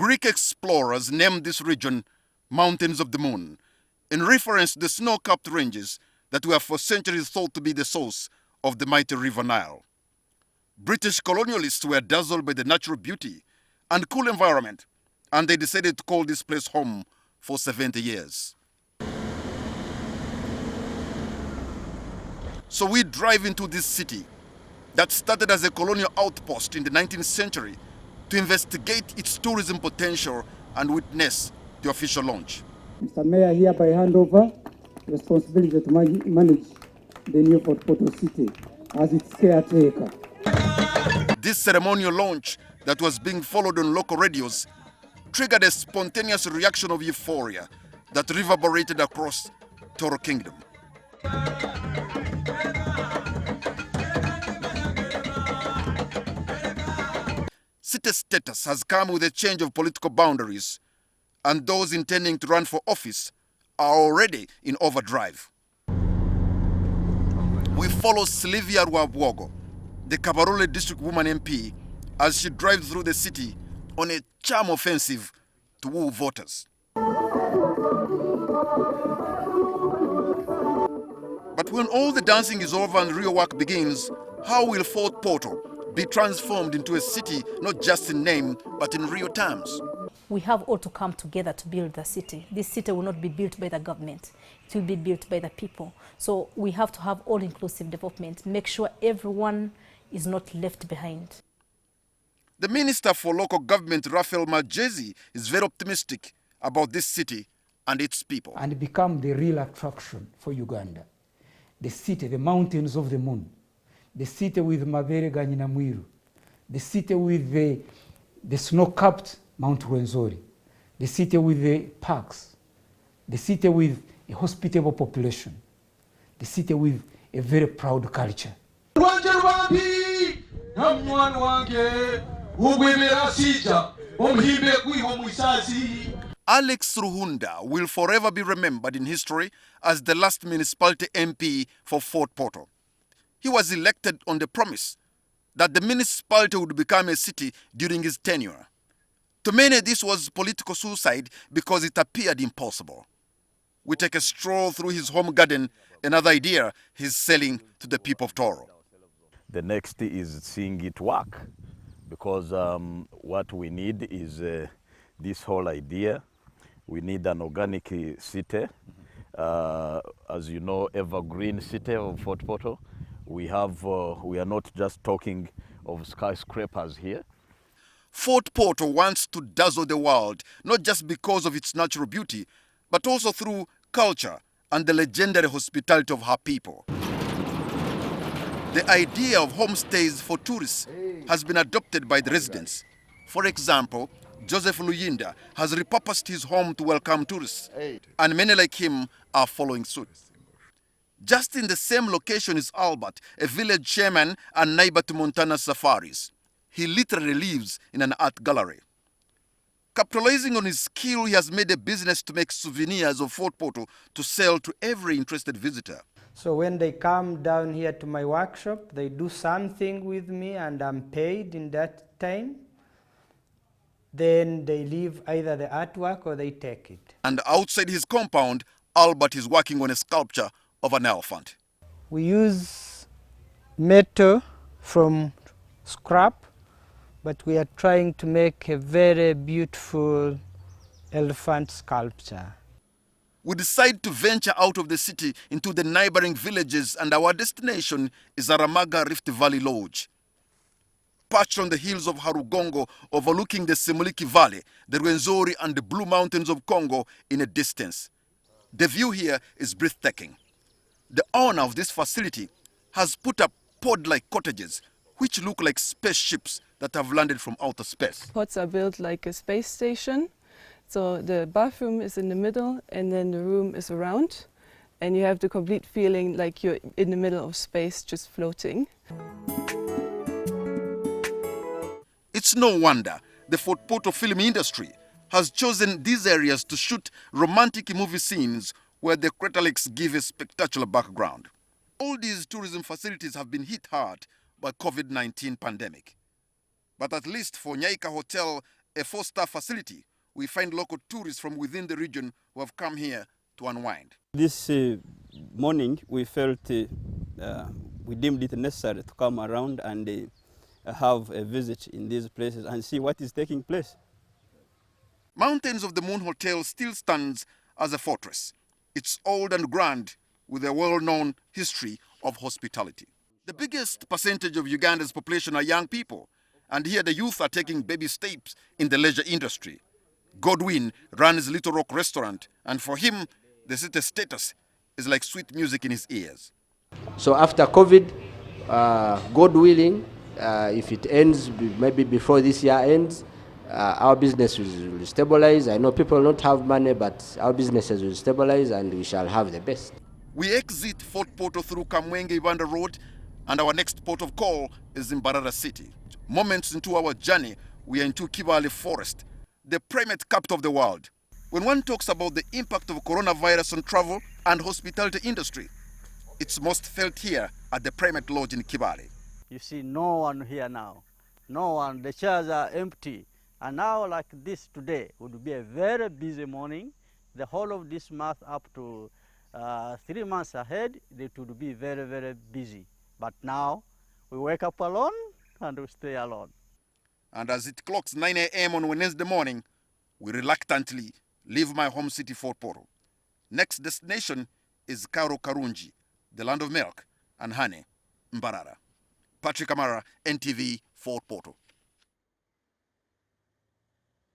Greek explorers named this region Mountains of the Moon, in reference to the snow-capped ranges that were for centuries thought to be the source of the mighty river Nile. British colonialists were dazzled by the natural beauty and cool environment, and they decided to call this place home for 70 years. So we drive into this city that started as a colonial outpost in the 19th century to investigate its tourism potential and witness the official launch. Mr. Mayor, hereby hand over responsibility to manage the new Fort Portal city as its caretaker. This ceremonial launch that was being followed on local radios triggered a spontaneous reaction of euphoria that reverberated across Toro Kingdom. City status has come with a change of political boundaries, and those intending to run for office are already in overdrive. We follow Sylvia Wawa, the Kabaddi district woman MP, as she drives through the city on a charm offensive to woo voters. But when all the dancing is over and real work begins, how will Fort Portal be transformed into a city not just in name but in real terms? We have all to come together to build the city. This city will not be built by the government. It will be built by the people. So we have to have all-inclusive development, make sure everyone is not left behind. The Minister for Local Government, Raphael Magezi, is very optimistic about this city and its people. And become the real attraction for Uganda. The city, the mountains of the moon. The city with Mabere Ganyina Mwiru. The city with the snow-capped Mount Rwenzori. The city with the parks. The city with a hospitable population. The city with a very proud culture. Alex Ruhunda will forever be remembered in history as the last municipality MP for Fort Portal. He was elected on the promise that the municipality would become a city during his tenure. To many, this was political suicide because it appeared impossible. We take a stroll through his home garden, another idea he's selling to the people of Toro. The next is seeing it work, because what we need is this whole idea. We need an organic city, as you know, evergreen city of Fort Portal. We are not just talking of skyscrapers here. Fort Portal wants to dazzle the world, not just because of its natural beauty, but also through culture and the legendary hospitality of her people. The idea of homestays for tourists has been adopted by the residents. For example, Joseph Luyinda has repurposed his home to welcome tourists, and many like him are following suit. Just in the same location is Albert, a village chairman and neighbor to Montana Safaris. He literally lives in an art gallery. Capitalizing on his skill, he has made a business to make souvenirs of Fort Portal to sell to every interested visitor. So when they come down here to my workshop, they do something with me and I'm paid in that time. Then they leave either the artwork or they take it. And outside his compound, Albert is working on a sculpture of an elephant. We use metal from scrap, but we are trying to make a very beautiful elephant sculpture. We decide to venture out of the city into the neighboring villages, and our destination is Aramaga Rift Valley Lodge. Perched on the hills of Harugongo, overlooking the Semuliki Valley, the Rwenzori and the Blue Mountains of Congo in a distance. The view here is breathtaking. The owner of this facility has put up pod-like cottages, which look like spaceships that have landed from outer space. Pods are built like a space station. So the bathroom is in the middle and then the room is around. And you have the complete feeling like you're in the middle of space, just floating. It's no wonder the Fort Portal film industry has chosen these areas to shoot romantic movie scenes where the crater lakes give a spectacular background. All these tourism facilities have been hit hard by COVID-19 pandemic. But at least for Nikah Hotel a 4-star facility, we find local tourists from within the region who have come here to unwind. This morning we felt we deemed it necessary to come around and have a visit in these places and see what is taking place. Mountains of the Moon Hotel still stands as a fortress. It's old and grand with a well-known history of hospitality. The biggest percentage of Uganda's population are young people, and here the youth are taking baby steps in the leisure industry. Godwin runs Little Rock restaurant, and for him, the city status is like sweet music in his ears. So after COVID, God willing, if it ends, maybe before this year ends, our business will stabilize. I know people don't have money, but our businesses will stabilize and we shall have the best. We exit Fort Portal through Kamwenge Uganda Road, and our next port of call is in Mbarara City. Moments into our journey, we are into Kibale Forest, the primate capital of the world. When one talks about the impact of coronavirus on travel and hospitality industry, it's most felt here at the Primate Lodge in Kibale. You see no one here now. No one. The chairs are empty. And now like this today would be a very busy morning. The whole of this month up to 3 months ahead, it would be very, very busy. But now we wake up alone and we stay alone. And as it clocks 9 a.m. on Wednesday morning, we reluctantly leave my home city, Fort Portal. Next destination is Karo Karunji, the land of milk and honey, Mbarara. Patrick Amara, NTV, Fort Portal.